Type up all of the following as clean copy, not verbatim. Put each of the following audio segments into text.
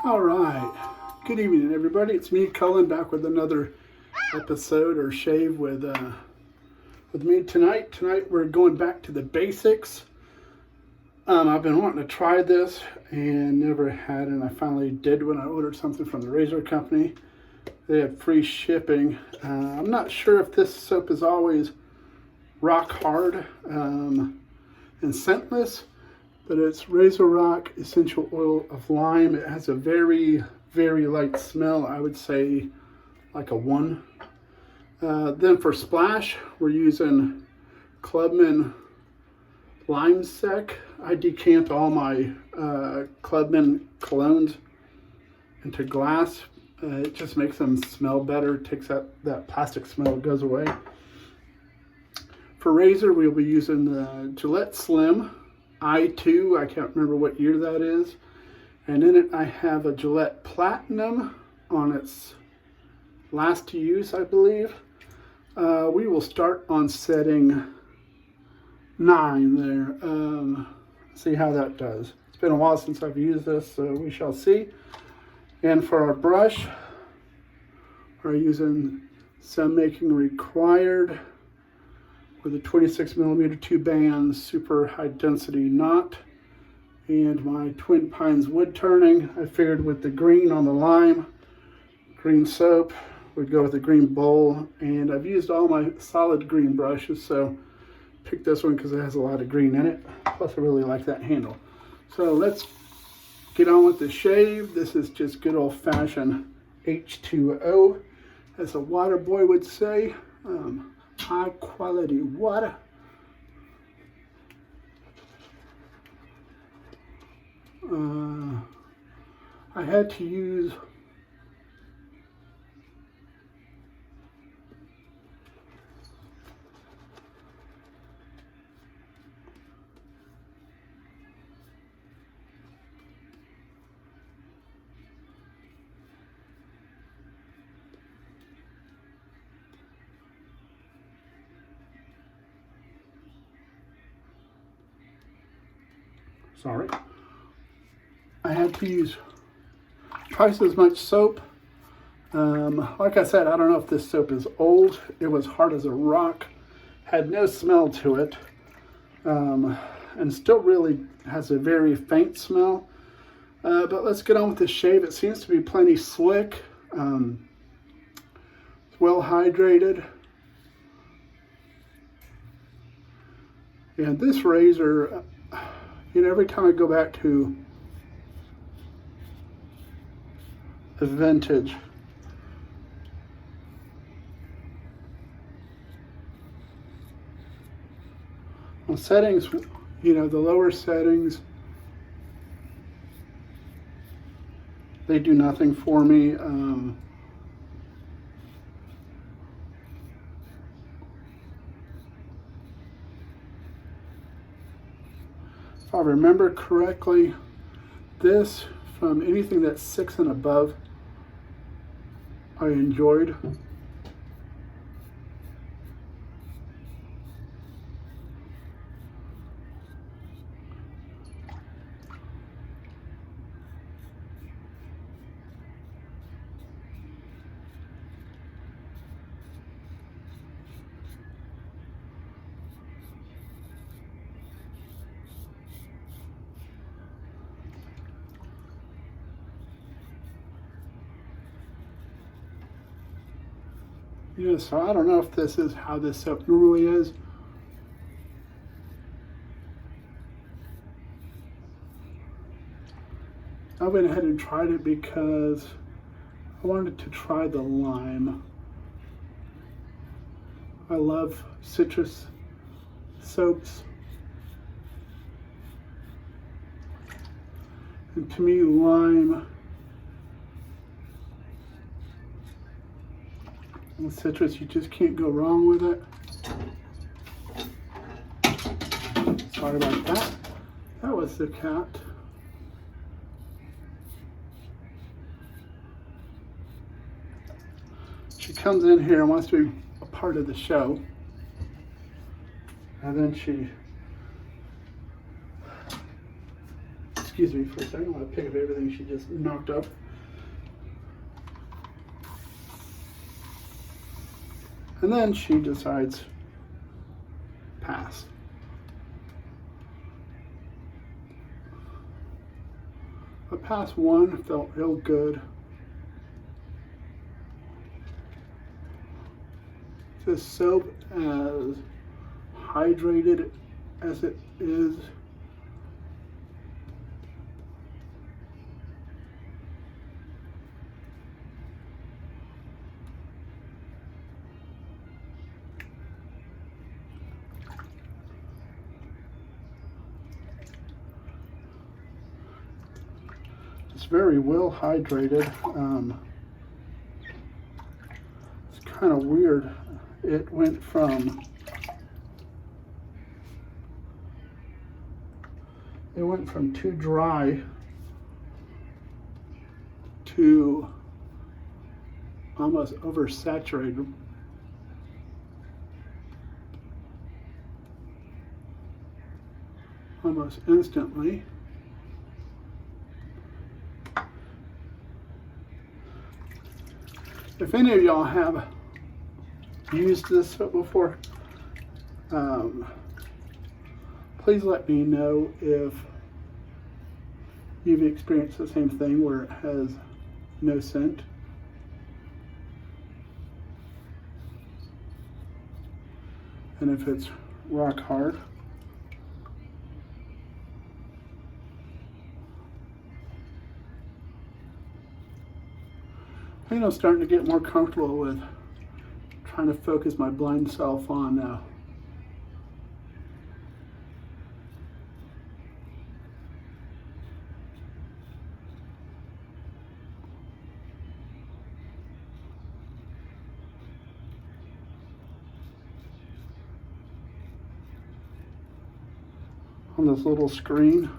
All right. Good evening, everybody. It's me, Cullen, back with another episode or shave with me tonight. Tonight we're going back to the basics. I've been wanting to try this and never had, and I finally did when I ordered something from the Razor company. They had free shipping. I'm not sure if this soap is always rock hard and scentless, but it's Razorock Essential Oil of Lime. It has a very, very light smell. I would say like a 1. Then for splash, we're using Clubman Lime Sec. I decant all my Clubman colognes into glass. It just makes them smell better. Takes that plastic smell, goes away. For razor, we'll be using the Gillette Slim I2. I can't remember what year that is. And in it, I have a Gillette Platinum on its last use, I believe. We will start on setting 9 there. See how that does. It's been a while since I've used this, so we shall see. And for our brush, we're using Some Making Required with a 26mm 2-band super high density knot, and my TwinPinesWoodturning. I figured with the green on the lime, green soap, we'd go with the green bowl, and I've used all my solid green brushes, so picked this one because it has a lot of green in it. Plus I really like that handle. So let's get on with the shave. This is just good old-fashioned H2O, as a water boy would say. High quality water. I had to use I had to use twice as much soap. Like I said, I don't know if this soap is old. It was hard as a rock, had no smell to it, and still really has a very faint smell. But let's get on with the shave. It seems to be plenty slick. It's well hydrated. And this razor, you know, every time I go back to the vintage, on settings, you know, the lower settings, they do nothing for me. If I remember correctly, this, from anything that's 6 and above, I enjoyed. Yeah, so I don't know if this is how this soap normally is. I went ahead and tried it because I wanted to try the lime. I love citrus soaps. And to me, lime and citrus, you just can't go wrong with it. Sorry about that. That was the cat. She comes in here and wants to be a part of the show. And then she Excuse me for a second, I want to pick up everything she just knocked up. And then she decides, pass. But pass one felt real good. This soap, as hydrated as it is, it's very well hydrated. It's kind of weird. It went from too dry to almost oversaturated. Almost instantly. If any of y'all have used this soap before, please let me know if you've experienced the same thing where it has no scent. And if it's rock hard. I think I'm starting to get more comfortable with trying to focus my blind self on on this little screen.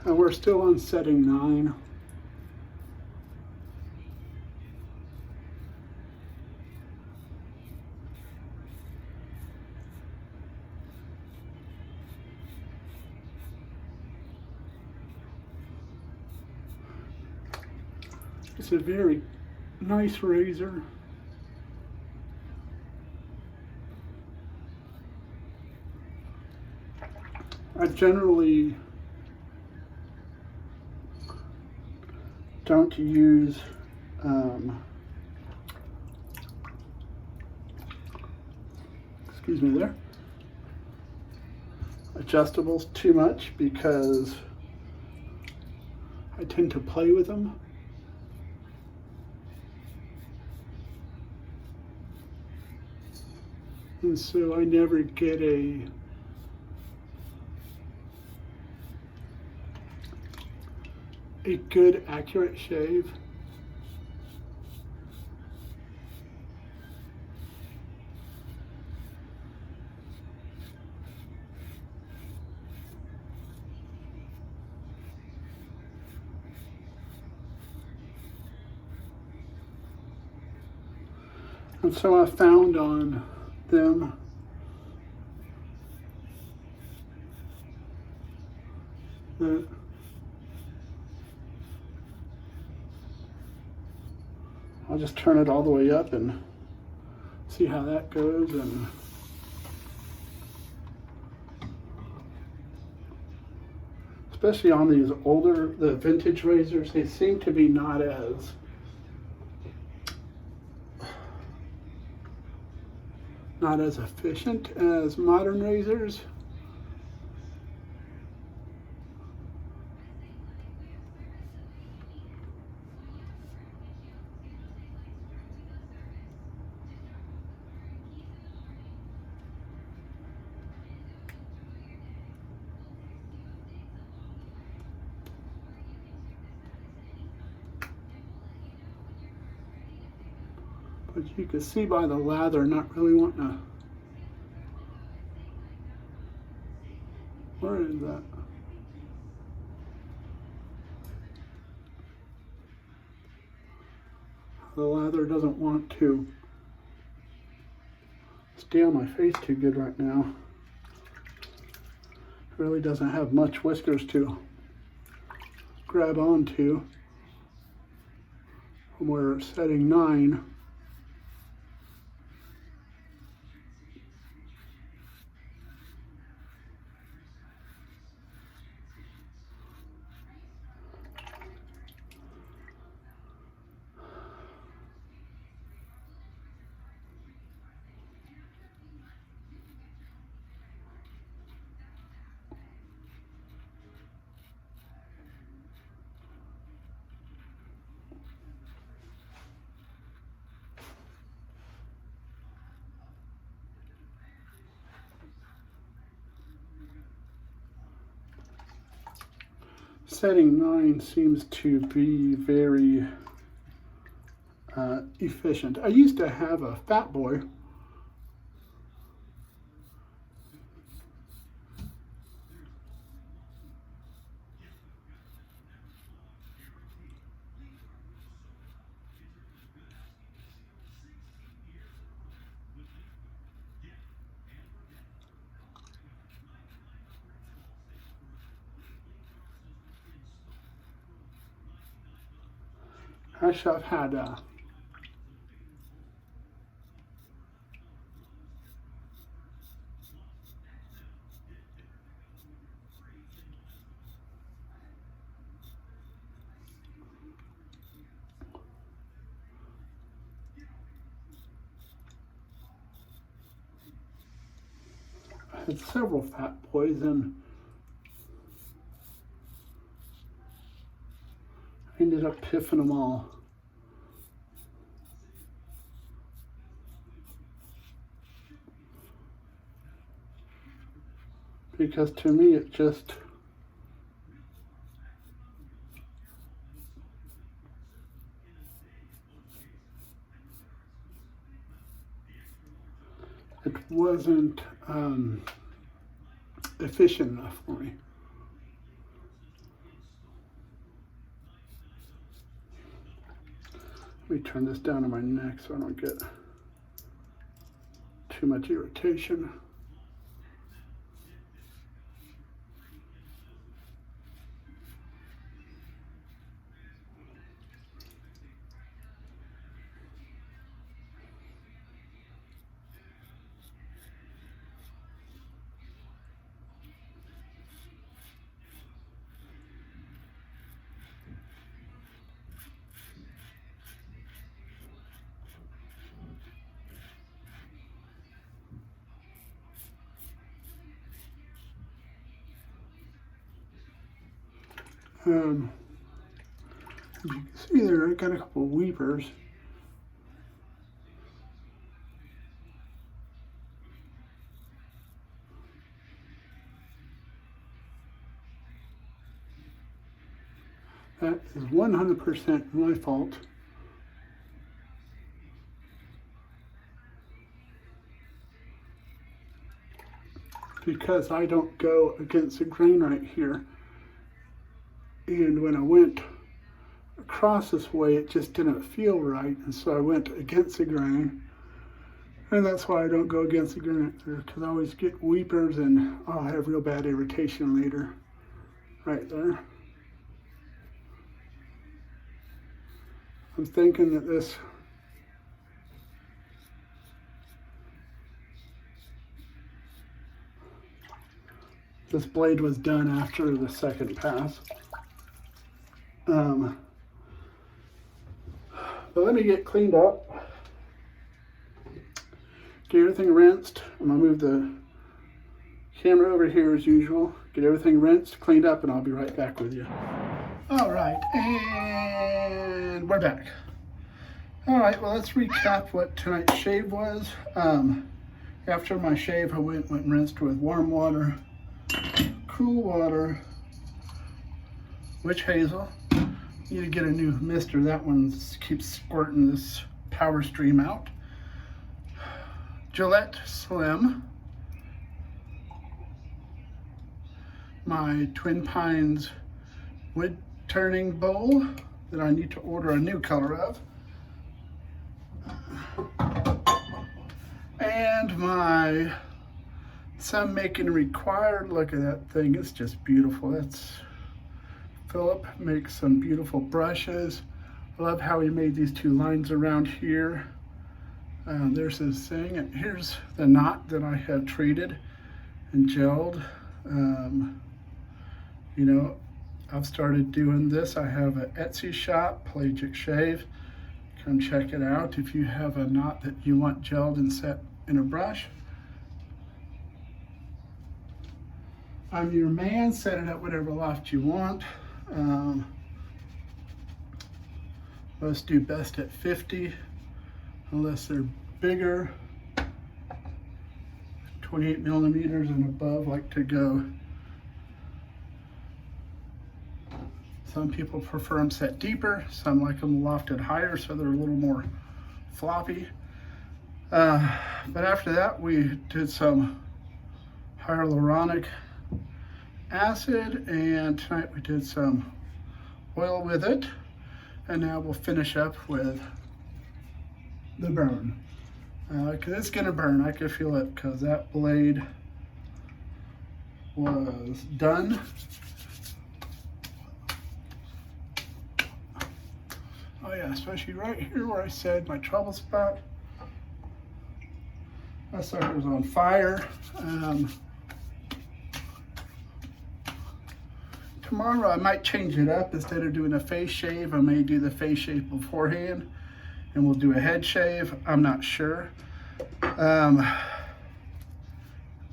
And we're still on setting 9. It's a very nice razor. I generally don't use excuse me there, adjustables too much because I tend to play with them. And so I never get a good accurate shave. And so I found on them that I'll just turn it all the way up and see how that goes. And especially on these older, the vintage razors, they seem to be not as efficient as modern razors. But you can see by the lather not really wanting to. Where is that? The lather doesn't want to stay on my face too good right now. It really doesn't have much whiskers to grab onto when we're setting 9. Setting 9 seems to be very efficient. I used to have a Fat Boy. Actually, I've had several Fat Boys, and I ended up piffing them all. Because to me it just wasn't efficient enough for me. Let me turn this down to my neck so I don't get too much irritation. As you can see there, I got a couple of weepers. That is 100% my fault. Because I don't go against the grain right here. And when I went across this way, it just didn't feel right. And so I went against the grain. And that's why I don't go against the grain, because I always get weepers and I'll have real bad irritation later. Right there. I'm thinking that this blade was done after the second pass. But let me get cleaned up, get everything rinsed. I'm gonna move the camera over here as usual, get everything rinsed, cleaned up, and I'll be right back with you. All right, and we're back. All right, well, let's recap what tonight's shave was. After my shave, I went and rinsed with warm water, cool water, witch hazel. Need to get a new mister. That one keeps squirting this power stream out. Gillette Slim. My TwinPinesWoodturning bowl that I need to order a new color of. And my sun making required, look at that thing, it's just beautiful. That's Philip makes some beautiful brushes. I love how he made these two lines around here. There's his thing, and here's the knot that I have treated and gelled. You know, I've started doing this. I have an Etsy shop, Pelagic Shave. Come check it out if you have a knot that you want gelled and set in a brush. I'm your man. Set it at whatever loft you want. Most do best at 50, unless they're bigger. 28 millimeters and above like to go. Some people prefer them set deeper. Some like them lofted higher, so they're a little more floppy. But after that, we did some hyaluronic acid, and tonight we did some oil with it. And now we'll finish up with the burn. Because it's gonna burn, I can feel it, because that blade was done. Oh yeah, especially right here where I said my trouble spot. That sucker was on fire. Tomorrow I might change it up. Instead of doing a face shave, I may do the face shave beforehand, and we'll do a head shave. I'm not sure. I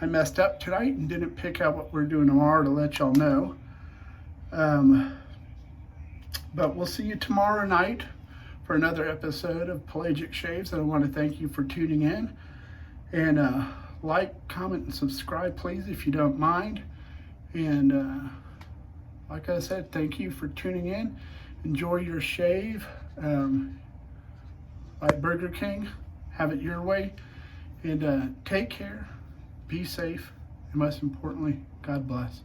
messed up tonight and didn't pick out what we're doing tomorrow to let y'all know. But we'll see you tomorrow night for another episode of Pelagic Shaves. And I want to thank you for tuning in. And like, comment, and subscribe, please, if you don't mind. And like I said, thank you for tuning in. Enjoy your shave. Like Burger King, have it your way. And take care, be safe, and most importantly, God bless.